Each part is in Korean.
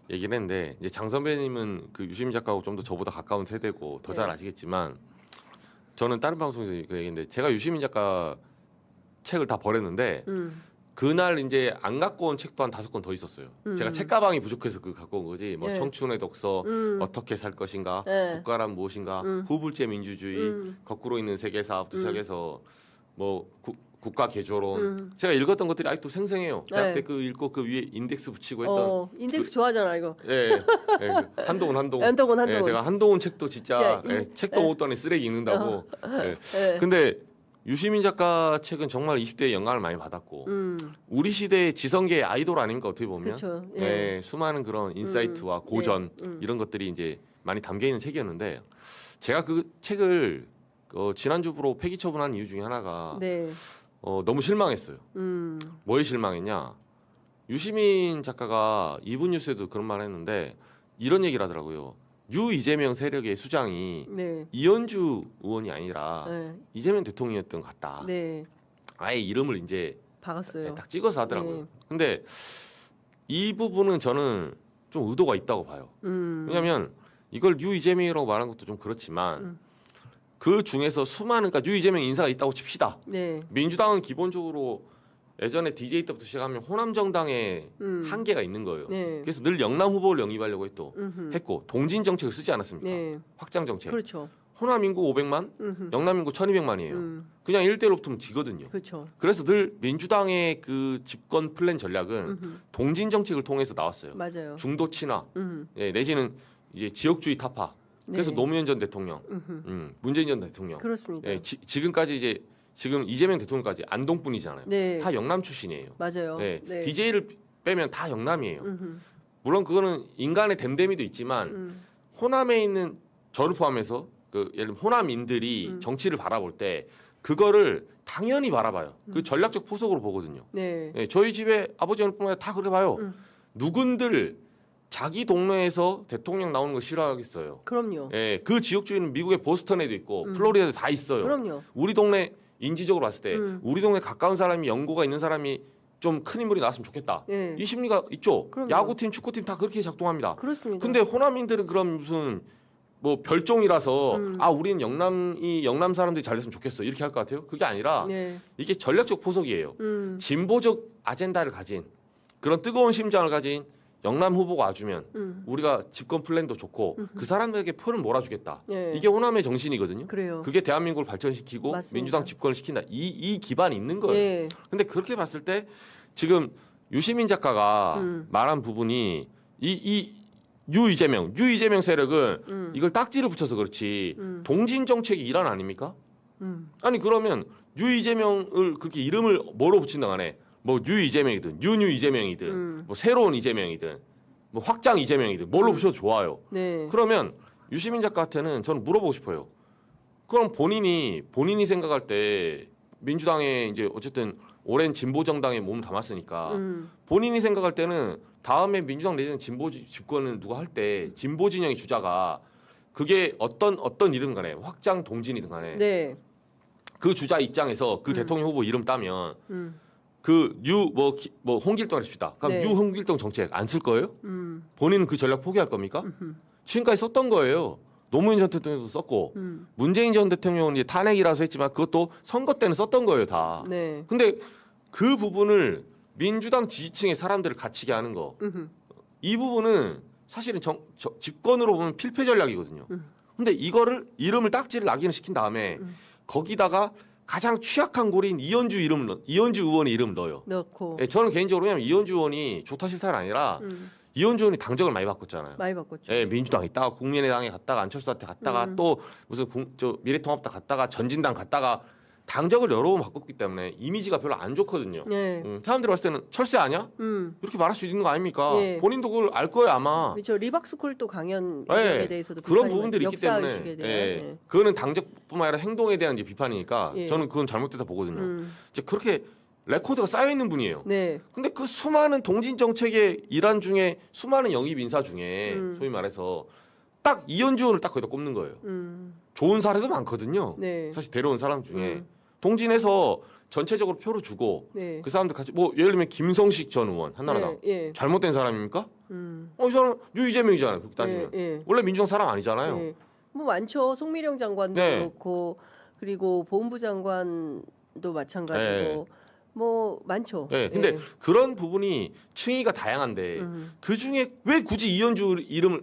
얘기를 했는데 이제 장 선배님은 그 유시민 작가하고 좀 더 저보다 가까운 세대고 더 잘 네. 아시겠지만 저는 다른 방송에서 그 얘기했는데 제가 유시민 작가 책을 다 버렸는데 그날 이제 안 갖고 온 책도 한 5권 더 있었어요. 제가 책가방이 부족해서 그 갖고 온 거지. 뭐 네. 청춘의 독서, 어떻게 살 것인가, 네. 국가란 무엇인가, 후불제 민주주의, 거꾸로 있는 세계사부터 시작해서 뭐 국가 개조론. 제가 읽었던 것들이 아직도 생생해요. 대학 네. 때 그 읽고 그 위에 인덱스 붙이고 했던. 인덱스 좋아하잖아 이거. 예, 예, 한동훈. 한동훈. 예, 제가 한동훈 책도 진짜 진짜 책도 못 떠니 쓰레기 읽는다고. 예. 네. 근데 유시민 작가 책은 정말 20대에 영감을 많이 받았고 우리 시대의 지성계의 아이돌 아닙니까 어떻게 보면. 그쵸. 예. 네, 수많은 그런 인사이트와 고전 이런 것들이 이제 많이 담겨 있는 책이었는데 제가 그 책을 지난주부로 폐기 처분한 이유 중에 하나가 네. 너무 실망했어요. 뭐에 실망했냐? 유시민 작가가 이분 뉴스에도 그런 말 했는데 이런 얘기를 하더라고요. 유 이재명 세력의 수장이 네. 이현주 의원이 아니라 네. 이재명 대통령이었던 것 같다. 네. 아예 이름을 이제 박았어요. 딱 찍어서 하더라고요. 네. 근데 이 부분은 저는 좀 의도가 있다고 봐요. 왜냐하면 이걸 유 이재명이라고 말하는 것도 좀 그렇지만 그 중에서 수많은 그러니까 유 이재명 인사가 있다고 칩시다. 네. 민주당은 기본적으로 예전에 DJ 때부터 시작하면 호남 정당의 한계가 있는 거예요. 네. 그래서 늘 영남 후보를 영입하려고 음흠. 했고 동진 정책을 쓰지 않았습니까? 네. 확장 정책. 그렇죠. 호남 인구 500만, 영남 인구 1200만이에요. 그냥 1대1로 붙으면 지거든요. 그렇죠. 그래서 늘 민주당의 그 집권 플랜 전략은 동진 정책을 통해서 나왔어요. 맞아요. 중도 친화, 예, 내지는 이제 지역주의 타파. 그래서 네. 노무현 전 대통령, 문재인 전 대통령. 그렇습니다. 예, 지금까지 이제 지금 이재명 대통령까지 안동뿐이잖아요. 네. 다 영남 출신이에요. 맞아요. 네. 네. DJ를 빼면 다 영남이에요. 물론 그거는 인간의 댐댐이도 있지만 호남에 있는 저를 포함해서 그 예를 들면 호남인들이 정치를 바라볼 때 그거를 당연히 바라봐요. 그 전략적 포석으로 보거든요. 네. 네, 저희 집에 아버지 어머니뿐만 아니라 다 그래 봐요. 누군들 자기 동네에서 대통령 나오는 거 싫어하겠어요. 그럼요. 예, 그 지역주의는 미국의 보스턴에도 있고 플로리다도 다 있어요. 그럼요. 우리 동네 인지적으로 봤을 때 우리 동네 가까운 사람이 연고가 있는 사람이 좀 큰 인물이 나왔으면 좋겠다. 네. 이 심리가 있죠. 그럼요. 야구팀, 축구팀 다 그렇게 작동합니다. 그렇습니다. 근데 호남인들은 그럼 무슨 뭐 별종이라서 아 우리는 영남 사람들이 잘 됐으면 좋겠어 이렇게 할 것 같아요. 그게 아니라 네. 이게 전략적 포석이에요. 진보적 아젠다를 가진 그런 뜨거운 심장을 가진 영남 후보가 와주면 우리가 집권 플랜도 좋고 그 사람들에게 표를 몰아주겠다. 네. 이게 호남의 정신이거든요. 그래요. 그게 대한민국을 발전시키고 맞습니다. 민주당 집권을 시킨다. 이 기반이 있는 거예요. 네. 근데 그렇게 봤을 때 지금 유시민 작가가 말한 부분이 유 이재명 세력은 이걸 딱지를 붙여서 그렇지 동진 정책이 일환 아닙니까? 아니 그러면 유 이재명을 그렇게 이름을 뭐로 붙인다 간에 뭐 유 이재명이든 유뉴 이재명이든 뭐 새로운 이재명이든 뭐 확장 이재명이든 뭘로 붙여도 좋아요. 네. 그러면 유시민 작가한테는 저는 물어보고 싶어요. 그럼 본인이 생각할 때 민주당에 이제 어쨌든 오랜 진보 정당에 몸 담았으니까 본인이 생각할 때는 다음에 민주당 내지는 진보 집권을 누가 할 때 진보 진영의 주자가 그게 어떤 이름 간에 확장 동진이든 간에 네. 그 주자 입장에서 그 대통령 후보 이름 따면 그 뭐 홍길동 합시다. 그럼 네. 유 홍길동 정책 안 쓸 거예요? 본인은 그 전략 포기할 겁니까? 지금까지 썼던 거예요. 노무현 전 대통령도 썼고 문재인 전 대통령은 이제 탄핵이라서 했지만 그것도 선거 때는 썼던 거예요 다. 네. 근데 그 부분을 민주당 지지층의 사람들을 갇히게 하는 거. 이 부분은 사실은 집권으로 보면 필패 전략이거든요. 근데 이거를 이름을 딱지를 낙인을 시킨 다음에 거기다가 가장 취약한 고리인 이현주 의원의 이름을 넣어요. 넣고 예, 저는 개인적으로 왜냐면 이현주 의원이 좋다 싫다가 아니라 이현주 의원이 당적을 많이 바꿨잖아요. 많이 바꿨죠. 예, 민주당 있다가 국민의당에 갔다가 안철수한테 갔다가 또 무슨 미래통합당 갔다가 전진당 갔다가 당적을 여러 번 바꿨기 때문에 이미지가 별로 안 좋거든요. 네. 사람들이 봤을 때는 철새 아니야? 이렇게 말할 수 있는 거 아닙니까? 네. 본인도 그걸 알 거예요 아마. 그렇죠. 리박스콜도 강연 예, 의견에 대해서도 그런 비판이 부분들이 있기 역사 때문에 의식에 대한. 예, 네. 그거는 당적뿐만 아니라 행동에 대한 이제 비판이니까 예. 저는 그건 잘못됐다 보거든요. 이제 그렇게 레코드가 쌓여 있는 분이에요. 네. 근데 그 수많은 동진 정책의 일환 중에 수많은 영입 인사 중에 소위 말해서 딱 이현주 의원을 딱 거기다 꼽는 거예요. 좋은 사례도 많거든요. 네. 사실 데려온 사람 중에 동진에서 전체적으로 표를 주고 네. 그 사람들 같이 뭐 예를 들면 김성식 전 의원 한나라당 네. 예. 잘못된 사람입니까? 이 사람 유 이재명이잖아요. 그렇게 따지면 예. 원래 민주당 사람 아니잖아요. 예. 뭐 많죠. 송미령 장관도 네. 그렇고 그리고 보훈부 장관도 마찬가지고 뭐 많죠. 네, 근데 그런 부분이 층위가 다양한데 그 중에 왜 굳이 이현주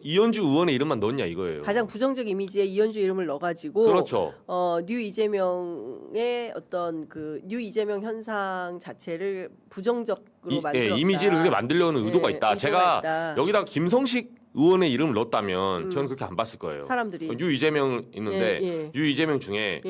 의원의 이름만 넣냐 이거예요. 가장 부정적 이미지에 이현주 이름을 넣어가지고 그렇죠. 뉴 이재명의 어떤 그 뉴 이재명 현상 자체를 부정적으로 만들었다. 이미지를 그렇게 만들려는 의도가 있다. 의도가 제가 있다. 여기다가 김성식 의원의 이름을 넣었다면 저는 그렇게 안 봤을 거예요. 사람들이 유 이재명 있는데 유 이재명 중에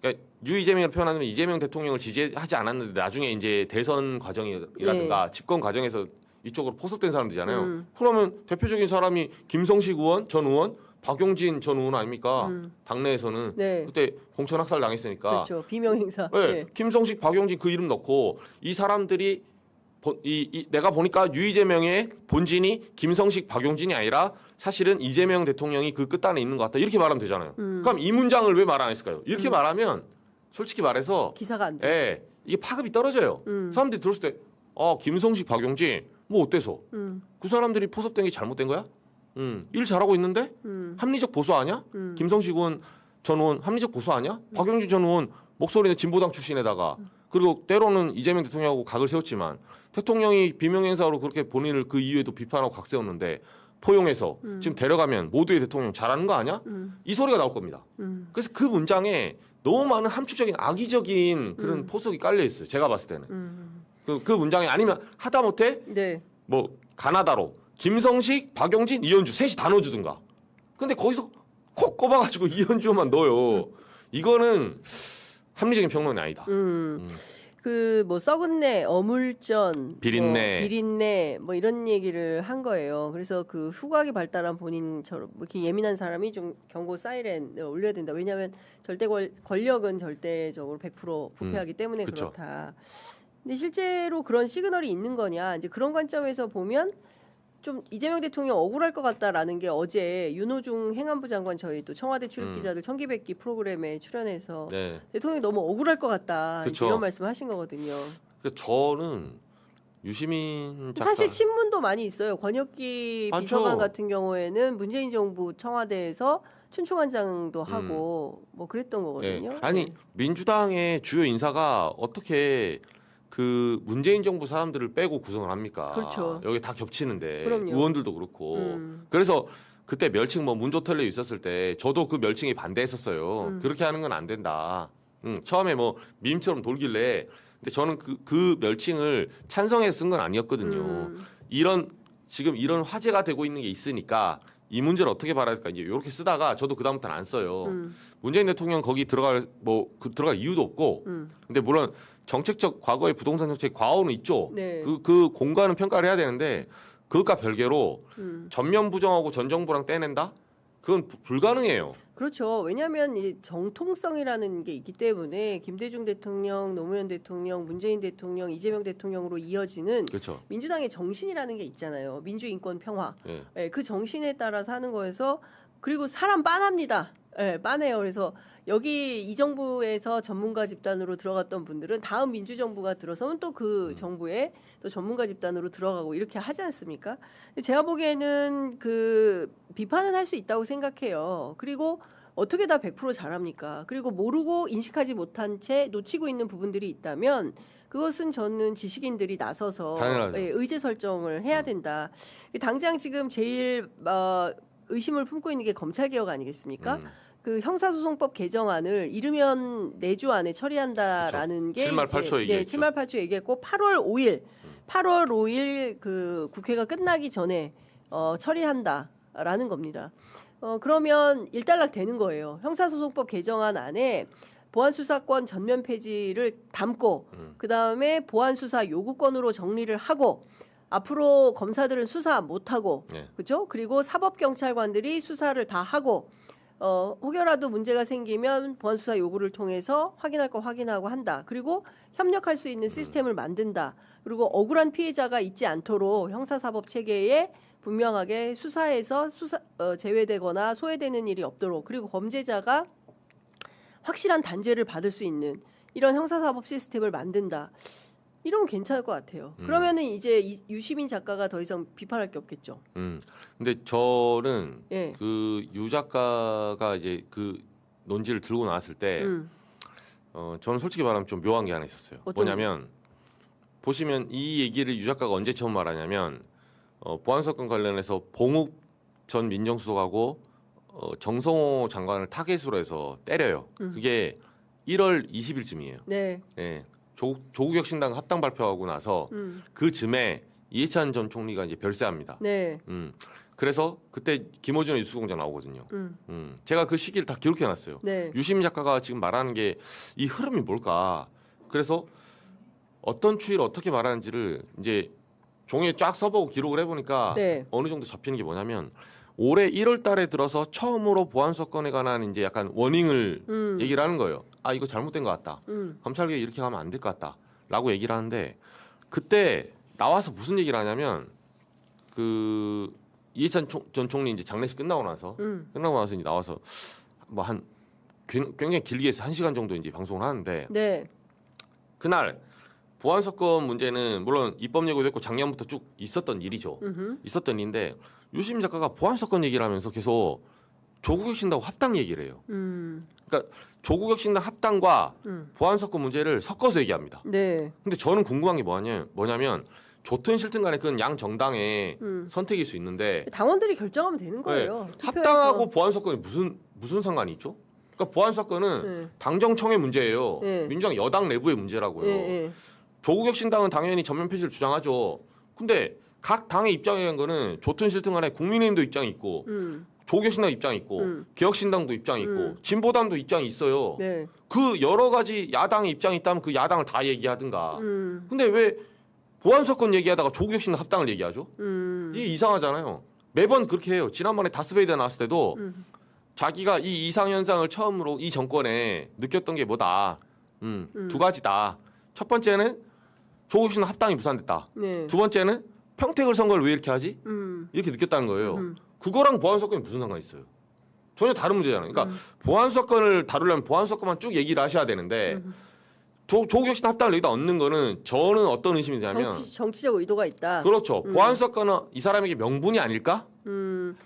그러니까 유 이재명을 표현하면 이재명 대통령을 지지하지 않았는데 나중에 이제 대선 과정이라든가 집권 과정에서 이쪽으로 포섭된 사람들이잖아요. 그러면 대표적인 사람이 김성식 의원 전 의원, 박용진 전 의원 아닙니까? 당내에서는 그때 공천 학살 당했으니까. 그렇죠. 비명 행사. 네. 김성식, 박용진 그 이름 넣고 이 사람들이 내가 보니까 유 이재명의 본진이 김성식, 박용진이 아니라 사실은 이재명 대통령이 그 끝단에 있는 것 같다. 이렇게 말하면 되잖아요. 그럼 이 문장을 왜 말 안 했을까요? 이렇게 말하면 솔직히 말해서 기사가 안 돼. 이게 파급이 떨어져요. 사람들이 들었을 때 김성식, 박용진 뭐 어때서? 그 사람들이 포섭된 게 잘못된 거야? 일 잘하고 있는데? 합리적 보수 아니야? 김성식 의원 전 의원 합리적 보수 아니야? 박용진 전 의원 목소리는 진보당 출신에다가 그리고 때로는 이재명 대통령하고 각을 세웠지만 대통령이 비명행사로 그렇게 본인을 그 이후에도 비판하고 각 세웠는데 포용해서 지금 데려가면 모두의 대통령 잘하는 거 아니야? 이 소리가 나올 겁니다. 그래서 그 문장에 너무 많은 함축적인 악의적인 그런 포석이 깔려 있어요. 제가 봤을 때는 그 문장에 아니면 하다못해 뭐 가나다로 김성식, 박용진, 이현주 셋이 다 넣어주든가. 근데 거기서 콕 꼽아가지고 이현주만 넣어요. 이거는 합리적인 평론이 아니다. 그 뭐 썩은 내, 어물전, 비린내, 비린내 뭐 이런 얘기를 한 거예요. 그래서 그 후각이 발달한 본인처럼 뭐 이렇게 예민한 사람이 좀 경고 사이렌을 올려야 된다. 왜냐하면 권력은 절대적으로 100% 부패하기 때문에 그쵸. 그렇다. 근데 실제로 그런 시그널이 있는 거냐? 이제 그런 관점에서 보면 좀 이재명 대통령 억울할 것 같다라는 게 어제 윤호중 행안부 장관 저희 또 청와대 출입 기자들 청기백기 프로그램에 출연해서 대통령이 너무 억울할 것 같다 이런 말씀하신 거거든요. 저는 유시민 작가 사실 친문도 많이 있어요. 권혁기 비서관 같은 경우에는 문재인 정부 청와대에서 춘추관장도 하고 뭐 그랬던 거거든요. 아니 민주당의 주요 인사가 어떻게 그 문재인 정부 사람들을 빼고 구성을 합니까? 그렇죠. 여기 다 겹치는데 그럼요. 의원들도 그렇고 그래서 그때 멸칭 뭐 문조텔레 있었을 때 저도 그 멸칭에 반대했었어요. 그렇게 하는 건 안 된다. 처음에 뭐 밈처럼 돌길래 근데 저는 그 멸칭을 찬성해서 쓴 건 아니었거든요. 지금 이런 화제가 되고 있는 게 있으니까 이 문제를 어떻게 봐야 할까 이제 이렇게 쓰다가 저도 그다음부터는 안 써요. 문재인 대통령 거기 들어갈 이유도 없고 근데 물론 정책적 과거의 부동산 정책 과오는 있죠. 그 공간은 평가를 해야 되는데 그것과 별개로 전면 부정하고 전 정부랑 떼낸다? 그건 불가능해요. 그렇죠. 왜냐하면 이 정통성이라는 게 있기 때문에 김대중 대통령, 노무현 대통령, 문재인 대통령, 이재명 대통령으로 이어지는 그렇죠. 민주당의 정신이라는 게 있잖아요. 민주인권 평화. 그 정신에 따라서 하는 거에서 그리고 사람 빤합니다. 빤해요. 그래서 여기 이 정부에서 전문가 집단으로 들어갔던 분들은 다음 민주정부가 들어서면 또 그 정부에 또 전문가 집단으로 들어가고 이렇게 하지 않습니까? 제가 보기에는 그 비판은 할 수 있다고 생각해요. 그리고 어떻게 다 100% 잘합니까? 그리고 모르고 인식하지 못한 채 놓치고 있는 부분들이 있다면 그것은 저는 지식인들이 나서서 의제 설정을 해야 된다. 당장 지금 제일 의심을 품고 있는 게 검찰개혁 아니겠습니까? 그 형사소송법 개정안을 이르면 4주 안에 처리한다라는 게 7말 8초 얘기했죠. 7말 8초 얘기했고 8월 5일 그 국회가 끝나기 전에 처리한다라는 겁니다. 그러면 일단락 되는 거예요. 형사소송법 개정안 안에 보안수사권 전면 폐지를 담고 그다음에 보안수사 요구권으로 정리를 하고 앞으로 검사들은 수사 못하고 그렇죠? 그리고 사법경찰관들이 수사를 다 하고 혹여라도 문제가 생기면 보안수사 요구를 통해서 확인할 거 확인하고 한다. 그리고 협력할 수 있는 시스템을 만든다. 그리고 억울한 피해자가 있지 않도록 형사사법 체계에 분명하게 수사에서 제외되거나 소외되는 일이 없도록 그리고 범죄자가 확실한 단죄를 받을 수 있는 이런 형사사법 시스템을 만든다. 이러면 괜찮을 것 같아요. 그러면은 이제 유시민 작가가 더 이상 비판할 게 없겠죠. 근데 저는 예. 그 유 작가가 이제 그 논지를 들고 나왔을 때 저는 솔직히 말하면 좀 묘한 게 하나 있었어요. 뭐냐면 보시면 이 얘기를 유 작가가 언제 처음 말하냐면 보안 사건 관련해서 봉욱 전 민정수석하고 정성호 장관을 타겟으로 해서 때려요. 그게 1월 20일쯤이에요. 네. 예. 조국 혁신당 합당 발표하고 나서 그 즈음에 이해찬 전 총리가 이제 별세합니다. 네. 그래서 그때 김어준의 뉴스공장 나오거든요. 제가 그 시기를 다 기록해놨어요. 네. 유시민 작가가 지금 말하는 게 이 흐름이 뭘까? 그래서 어떤 추이를 어떻게 말하는지를 이제 종이에 쫙 써보고 기록을 해보니까 네. 어느 정도 잡히는 게 뭐냐면 올해 1월달에 들어서 처음으로 보안 사건에 관한 이제 약간 워닝을 얘기를 하는 거예요. 아 이거 잘못된 것 같다. 검찰개혁 이렇게 가면 안 될 것 같다라고 얘기를 하는데 그때 나와서 무슨 얘기를 하냐면 그 이해찬 전 총리 이제 장례식 끝나고 나서 이제 나와서 뭐 한 굉장히 길게 해서 1시간 정도 이제 방송을 하는데 네. 그날 보안 사건 문제는 물론 입법 예고도 했고 작년부터 쭉 있었던 일이죠. 있었던 일인데 유시민 작가가 보안 사건 얘기를 하면서 계속 조국 혁신당하고 합당 얘기를 해요. 그러니까 조국 혁신당 합당과 보안 사건 문제를 섞어서 얘기합니다. 네. 근데 저는 궁금한 게 뭐냐면 좋든 싫든 간에 그건 양 정당의 선택일 수 있는데 당원들이 결정하면 되는 거예요. 네, 투표해서. 합당하고 보안 사건이 무슨 상관이 있죠? 그러니까 보안 사건은 네. 당정청의 문제예요. 네. 민주당 여당 내부의 문제라고요. 네. 조국 혁신당은 당연히 전면 폐지를 주장하죠. 근데 각 당의 입장이라는 거는 좋든 싫든 간에 국민의힘도 입장이 있고 조국 혁신당 입장이 있고 개혁신당도 입장이 있고 진보당도 입장이 있어요. 네. 그 여러 가지 야당의 입장이 있다면 그 야당을 다 얘기하든가. 근데 왜 보안 사건 얘기하다가 조국 혁신당 합당을 얘기하죠? 이게 이상하잖아요. 매번 그렇게 해요. 지난번에 다스베이더 나왔을 때도 자기가 이 이상 현상을 처음으로 이 정권에 느꼈던 게 뭐다. 두 가지다. 첫 번째는 조국 혁신당 합당이 무산됐다. 네. 두 번째는 평택을 선거를 왜 이렇게 하지? 이렇게 느꼈다는 거예요. 그거랑 보안 사건이 무슨 상관이 있어요? 전혀 다른 문제잖아요. 그러니까 보안 사건을 다루려면 보안 사건만 쭉 얘기를 하셔야 되는데 조국 혁신당 합당을 여기다 얻는 거는 저는 어떤 의심이 드냐면 정치적 의도가 있다. 그렇죠. 보안 사건은 이 사람에게 명분이 아닐까?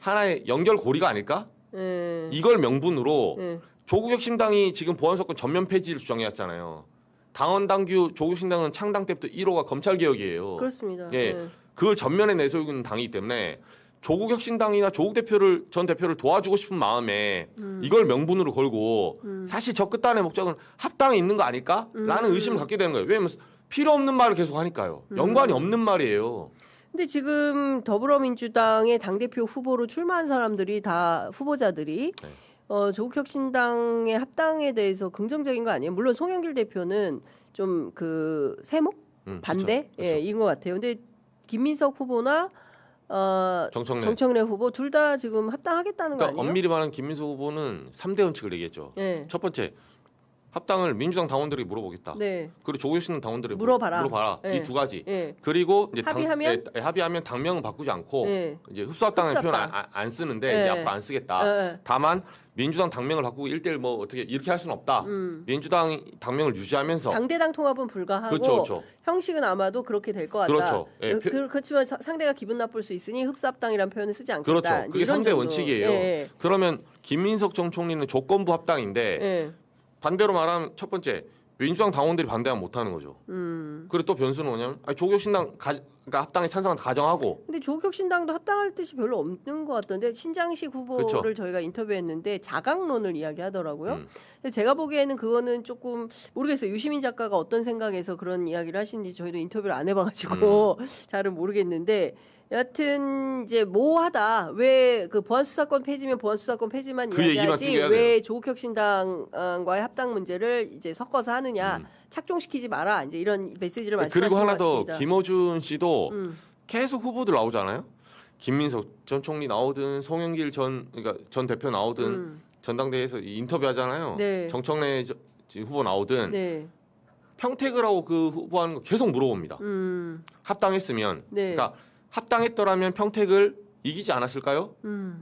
하나의 연결고리가 아닐까? 네. 이걸 명분으로 네. 조국 혁신당이 지금 보안 사건 전면 폐지를 주장해왔잖아요. 당원 당규 조국 혁신당은 창당 때부터 1호가 검찰 개혁이에요. 그렇습니다. 예, 네. 그걸 전면에 내세우고 있는 당이기 때문에 조국 혁신당이나 조국 전 대표를 도와주고 싶은 마음에 이걸 명분으로 걸고 사실 저 끝단의 목적은 합당에 있는 거 아닐까라는 의심을 갖게 되는 거예요. 왜냐하면 필요 없는 말을 계속 하니까요. 연관이 없는 말이에요. 근데 지금 더불어민주당의 당대표 후보로 출마한 사람들이 다 후보자들이 네. 조국 혁신당의 합당에 대해서 긍정적인 거 아니에요? 물론 송영길 대표는 좀 그 세목 반대 그쵸. 예, 인것 같아요. 근데 김민석 후보나 정청래 후보 둘 다 지금 합당하겠다는 거 그러니까 아니에요? 엄밀히 말하면 김민수 후보는 3대 원칙을 얘기했죠. 예. 첫 번째 합당을 민주당 당원들에게 물어보겠다. 네. 그리고 조국 혁신당 당원들에게 물어봐라. 예. 이 두 가지. 예. 그리고 이제 합의하면 당명은 바꾸지 않고 예. 이제 흡수합당의 표현 안 쓰는데 예. 이제 앞으로 안 쓰겠다. 예. 다만 민주당 당명을 바꾸고 1대1 뭐 어떻게 이렇게 할 수는 없다. 민주당 당명을 유지하면서 당대당 통합은 불가하고 그렇죠. 형식은 아마도 그렇게 될 것 같다. 그렇죠. 예. 그렇지만 상대가 기분 나쁠 수 있으니 흡수합당이라는 표현을 쓰지 않겠다. 그렇죠. 그게 이런 3대 정도. 원칙이에요. 예. 그러면 김민석 전 총리는 조건부 합당인데 예. 반대로 말하면 첫 번째 민주당 당원들이 반대하면 못하는 거죠. 그리고 또 변수는 뭐냐면 조국 혁신당 그러니까 합당에 찬성한 가정하고. 근데 조국혁신당도 합당할 뜻이 별로 없는 것 같던데 신장식 후보를 그렇죠. 저희가 인터뷰했는데 자강론을 이야기하더라고요. 근데 제가 보기에는 그거는 조금 모르겠어요. 유시민 작가가 어떤 생각에서 그런 이야기를 하시는지 저희도 인터뷰를 안 해봐가지고 잘은 모르겠는데. 여하튼 이제 모호하다. 왜 그 보안수사권 폐지면 보안수사권 폐지만 그 이야기하지 왜 조국혁신당과의 합당 문제를 이제 섞어서 하느냐 착종시키지 마라. 이제 이런 메시지를 말씀하신 그리고 것 하나 더 같습니다. 김어준 씨도 계속 후보들 나오잖아요. 김민석 전 총리 나오든 송영길 전 대표 나오든 전당대회에서 인터뷰하잖아요. 네. 정청래 후보 나오든 네. 평택을 하고 그 후보하는 거 계속 물어봅니다. 합당했으면 네. 그러니까 합당했더라면 평택을 이기지 않았을까요?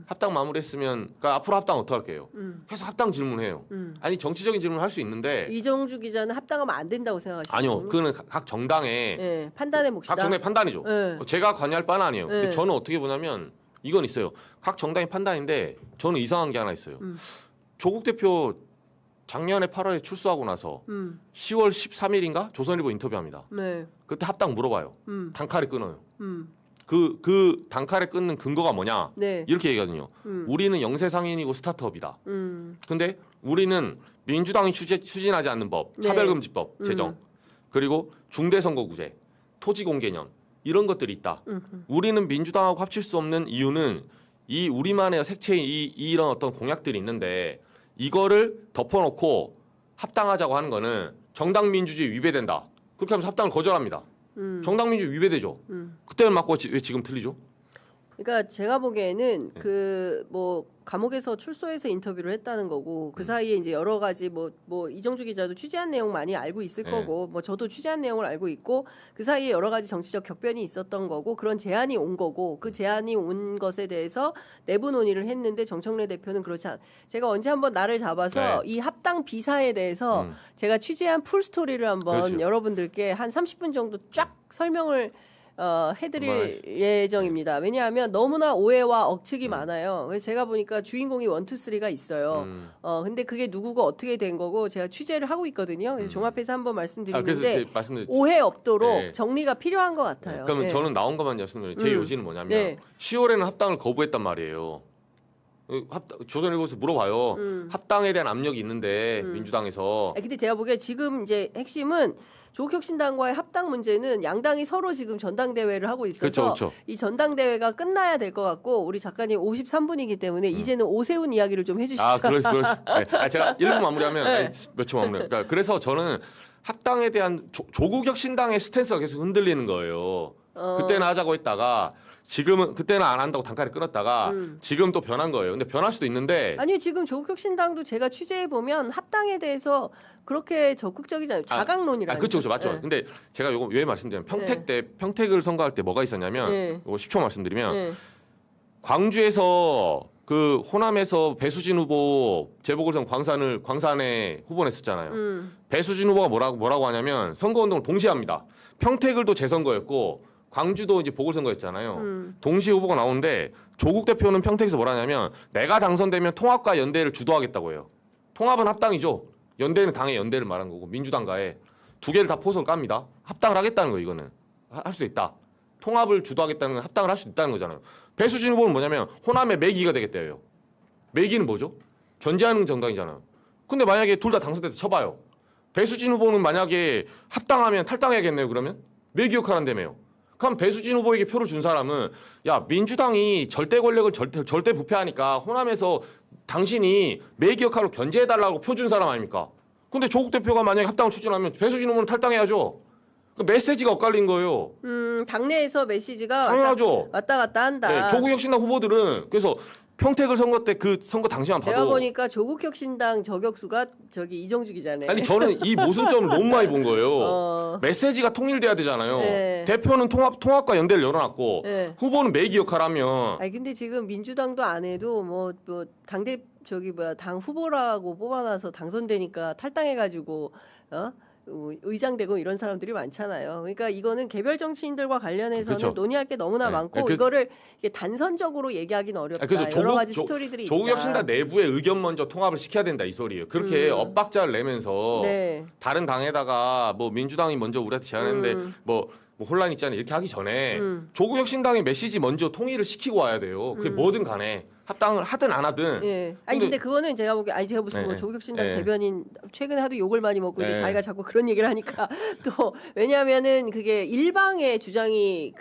합당 마무리했으면 그러니까 앞으로 합당 어떻게 할게요? 계속 합당 질문해요. 아니 정치적인 질문을 할 수 있는데 이정주 기자는 합당하면 안 된다고 생각하시죠? 아니요. 그거는 각 정당의 네, 판단의 몫이다. 각 정당의 판단이죠. 네. 제가 관여할 바는 아니에요. 근데 네. 저는 어떻게 보냐면 이건 있어요. 각 정당의 판단인데 저는 이상한 게 하나 있어요. 조국 대표 작년에 8월에 출소하고 나서 10월 13일인가 조선일보 인터뷰합니다. 네. 그때 합당 물어봐요. 단칼에 끊어요. 음. 그 단칼에 끊는 근거가 뭐냐? 네. 이렇게 얘기하거든요. 우리는 영세 상인이고 스타트업이다. 근데 우리는 민주당이 추진하지 않는 법, 네. 차별금지법 제정, 그리고 중대선거구제, 토지공개념 이런 것들이 있다. 우리는 민주당하고 합칠 수 없는 이유는 이 우리만의 색채의 이런 어떤 공약들이 있는데 이거를 덮어놓고 합당하자고 하는 거는 정당 민주주의 위배된다. 그렇게 하면서 합당을 거절합니다. 정당 민주주의 위배되죠. 그때는 맞고 왜 지금 틀리죠? 그러니까 제가 보기에는 그 뭐 감옥에서 출소해서 인터뷰를 했다는 거고 그 사이에 이제 여러 가지 뭐 이정주 기자도 취재한 내용 많이 알고 있을 네. 거고 뭐 저도 취재한 내용을 알고 있고 그 사이에 여러 가지 정치적 격변이 있었던 거고 그런 제안이 온 거고 그 제안이 온 것에 대해서 내부 논의를 했는데 정청래 대표는 그렇지 않. 제가 언제 한번 날을 잡아서 네. 이 합당 비사에 대해서 제가 취재한 풀 스토리를 한번 그렇죠. 여러분들께 한 30분 정도 쫙 설명을 해드릴 예정입니다. 왜냐하면 너무나 오해와 억측이 많아요. 그래서 제가 보니까 주인공이 1, 2, 3가 있어요. 근데 그게 누구고 어떻게 된 거고 제가 취재를 하고 있거든요. 그래서 종합해서 한번 말씀드리는데 그래서 이제 말씀드렸죠. 오해 없도록 네. 정리가 필요한 것 같아요. 그러면 네. 저는 나온 것만 말씀드려요. 제 요지는 뭐냐면 네. 10월에는 합당을 거부했단 말이에요. 조선일보에서 물어봐요. 합당에 대한 압력이 있는데 민주당에서 근데 제가 보기에 지금 이제 핵심은 조국혁신당과의 합당 문제는 양당이 서로 지금 전당대회를 하고 있어서 그렇죠. 이 전당대회가 끝나야 될 것 같고 우리 작가님 53분이기 때문에 이제는 오세훈 이야기를 좀 해주십시오. 그렇죠. 네. 제가 1분 마무리하면 네. 몇 초 마무리. 그러니까 그래서 저는 합당에 대한 조국혁신당의 스탠스가 계속 흔들리는 거예요. 그때는 하자고 했다가 지금은 그때는 안 한다고 단칼에 끊었다가 지금 또 변한 거예요. 근데 변할 수도 있는데 아니요, 지금 조국혁신당도 제가 취재해 보면 합당에 대해서 그렇게 적극적이지 않아요. 자강론이라는. 그렇죠, 맞죠. 네. 근데 제가 요거 왜 말씀드리면 평택 때 평택을 선거할 때 뭐가 있었냐면 네. 요거 10초 말씀드리면 네. 광주에서 그 호남에서 배수진 후보 재보궐선 광산에 후보 냈었잖아요. 배수진 후보가 뭐라고 하냐면 선거운동을 동시에 합니다. 평택을도 재선거였고 광주도 이제 보궐선거였잖아요. 동시에 후보가 나오는데 조국 대표는 평택에서 뭐라냐면 내가 당선되면 통합과 연대를 주도하겠다고 해요. 통합은 합당이죠. 연대는 당의 연대를 말한 거고 민주당과의 두 개를 다 포석을 깝니다. 합당을 하겠다는 거예요. 이거는 할 수 있다. 통합을 주도하겠다는 건 합당을 할 수 있다는 거잖아요. 배수진 후보는 뭐냐면 호남의 매기가 되겠대요. 매기는 뭐죠? 견제하는 정당이잖아요. 근데 만약에 둘 다 당선돼서 쳐봐요. 배수진 후보는 만약에 합당하면 탈당해야겠네요. 그러면 매기 역할 한다며요. 그럼 배수진 후보에게 표를 준 사람은 야 민주당이 절대 권력을 절대 부패하니까 호남에서 당신이 매기 역할로 견제해달라고 표 준 사람 아닙니까? 근데 조국 대표가 만약에 합당을 추진하면 배수진 후보는 탈당해야죠. 그 메시지가 엇갈린 거예요. 당내에서 메시지가 당연하죠. 왔다 갔다 한다. 네, 조국혁신당 후보들은 그래서 평택을 선거 때 그 선거 당시만 봐도 내가 보니까 조국혁신당 저격수가 저기 이정주 기자네. 아니 저는 이 모순점을 너무 많이 본 거예요. 메시지가 통일돼야 되잖아요. 네. 대표는 통합과 연대를 열어놨고 네. 후보는 매기 역할하면 아니 근데 지금 민주당도 안 해도 뭐 당대 당 후보라고 뽑아놔서 당선되니까 탈당해가지고 의장 되고 이런 사람들이 많잖아요. 그러니까 이거는 개별 정치인들과 관련해서는 그렇죠. 논의할 게 너무나 네. 많고 이거를 이게 단선적으로 얘기하기는 어렵다. 그래서 여러 가지 스토리들이 있다. 조국혁신당 내부의 의견 먼저 통합을 시켜야 된다 이 소리예요. 그렇게 엇박자를 내면서 네. 다른 당에다가 뭐 민주당이 먼저 우리한테 제안했는데 뭐 혼란 있잖아요. 이렇게 하기 전에 조국혁신당의 메시지 먼저 통일을 시키고 와야 돼요. 그게 뭐든 간에 합당을 하든 안 하든. 예. 아니 근데 그거는 제가 보기에 제가 무슨 뭐 네. 조국혁신당 네. 대변인 최근에 하도 욕을 많이 먹고 이제 네. 자기가 자꾸 그런 얘기를 하니까 또 왜냐하면은 그게 일방의 주장이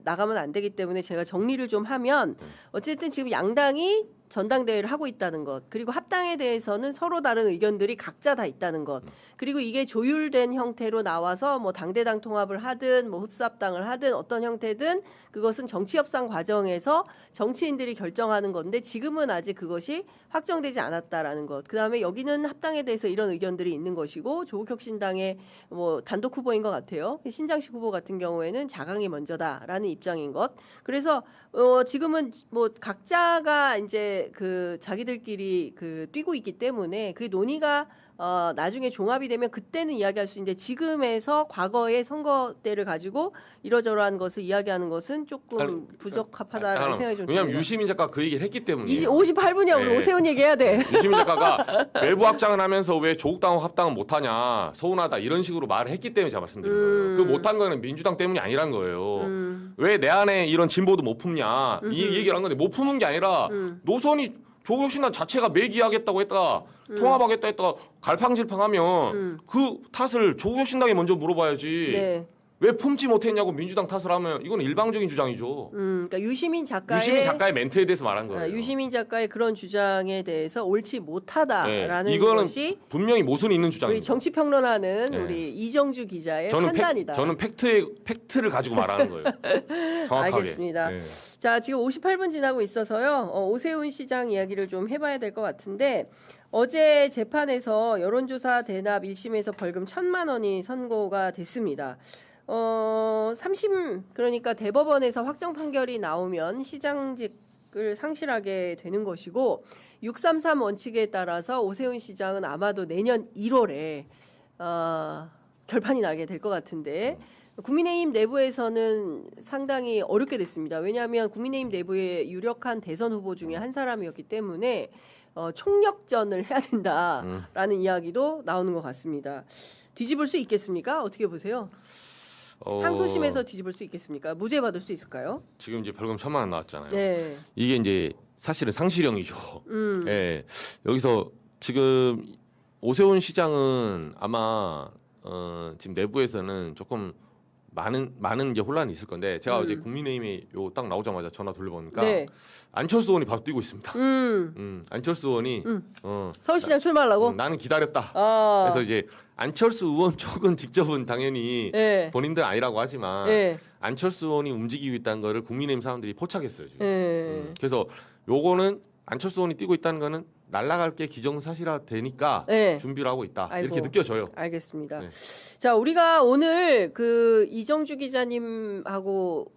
나가면 안 되기 때문에 제가 정리를 좀 하면 어쨌든 지금 양당이 전당대회를 하고 있다는 것, 그리고 합당에 대해서는 서로 다른 의견들이 각자 다 있다는 것, 그리고 이게 조율된 형태로 나와서 뭐 당대당 통합을 하든 뭐 흡수합당을 하든 어떤 형태든 그것은 정치 협상 과정에서 정치인들이 결정하는 건데 지금은 아직 그것이 확정되지 않았다라는 것. 그다음에 여기는 합당에 대해서 이런 의견들이 있는 것이고 조국혁신당의 뭐 단독 후보인 것 같아요. 신장식 후보 같은 경우에는 자강이 먼저다라는 입장인 것. 그래서 지금은 뭐 각자가 이제 그 자기들끼리 그 뛰고 있기 때문에 그 논의가 나중에 종합이 되면 그때는 이야기할 수 있는데 지금에서 과거의 선거 때를 가지고 이러저러한 것을 이야기하는 것은 조금 부적합하다라는 생각이 좀 듭니다. 왜냐하면 유시민 작가 그 얘기를 했기 때문에 58분이야. 우리 네. 오세훈 얘기해야 돼. 유시민 작가가 외부 확장을 하면서 왜 조국당하고 합당은 못하냐 서운하다 이런 식으로 말을 했기 때문에 제가 말씀드린 거예요. 그 못한 거는 민주당 때문이 아니란 거예요. 왜 내 안에 이런 진보도 못 품냐 이 얘기를 한 건데 못 푸는 게 아니라 노선이 조국혁신당 자체가 매기하겠다고 했다가 통합하겠다 했다가 갈팡질팡하면 그 탓을 조국혁신당에 먼저 물어봐야지. 네. 왜 품지 못했냐고 민주당 탓을 하면 이건 일방적인 주장이죠. 그러니까 유시민 작가의 멘트에 대해서 말한 거예요. 유시민 작가의 그런 주장에 대해서 옳지 못하다라는 네. 이거는 것이 분명히 모순이 있는 주장입니다. 우리 정치평론하는 네. 우리 이정주 기자의 판단이다. 저는 팩트를 가지고 말하는 거예요. 정확하게. 알겠습니다. 네. 자, 지금 58분 지나고 있어서요. 오세훈 시장 이야기를 좀 해봐야 될 것 같은데 어제 재판에서 여론조사 대납 1심에서 벌금 1,000만 원이 선고가 됐습니다. 3심 그러니까 대법원에서 확정 판결이 나오면 시장직을 상실하게 되는 것이고 633 원칙에 따라서 오세훈 시장은 아마도 내년 1월에 결판이 나게 될 것 같은데 국민의힘 내부에서는 상당히 어렵게 됐습니다. 왜냐하면 국민의힘 내부의 유력한 대선 후보 중에 한 사람이었기 때문에 총력전을 해야 된다라는 이야기도 나오는 것 같습니다. 뒤집을 수 있겠습니까? 어떻게 보세요? 항소심에서 뒤집을 수 있겠습니까? 무죄 받을 수 있을까요? 지금 이제 벌금 1,000만 원 나왔잖아요. 네. 이게 이제 사실은 상실형이죠. 네. 여기서 지금 오세훈 시장은 아마 지금 내부에서는 조금 많은 이제 혼란이 있을 건데 제가 어제 국민의힘에 요 딱 나오자마자 전화 돌려보니까 네. 안철수 의원이 바로 뛰고 있습니다. 안철수 의원이 서울시장 출마하려고? 나는 기다렸다. 아. 그래서 이제 안철수 의원 쪽은 직접은 당연히 네. 본인들 아니라고 하지만 네. 안철수 의원이 움직이고 있다는 거를 국민의힘 사람들이 포착했어요. 지금. 네. 그래서 요거는 안철수 의원이 뛰고 있다는 거는 날아갈 게 기정사실화 되니까 네. 준비를 하고 있다. 아이고. 이렇게 느껴져요. 알겠습니다. 네. 자, 우리가 오늘 그 이정주 기자님하고의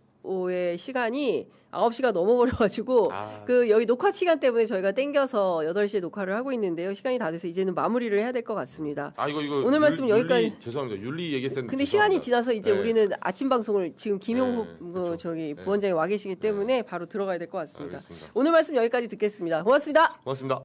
시간이 9시가 넘어버려가지고 그 여기 녹화 시간 때문에 저희가 땡겨서 8시에 녹화를 하고 있는데요. 시간이 다 돼서 이제는 마무리를 해야 될 것 같습니다. 이거 오늘 말씀 여기까지. 죄송합니다. 윤리 얘기했었는데. 근데 시간이 지나서 이제 네. 우리는 아침 방송을 지금 김용국 그렇죠. 저기 네. 부원장이 와 계시기 때문에 바로 들어가야 될 것 같습니다. 알겠습니다. 오늘 말씀 여기까지 듣겠습니다. 고맙습니다. 고맙습니다.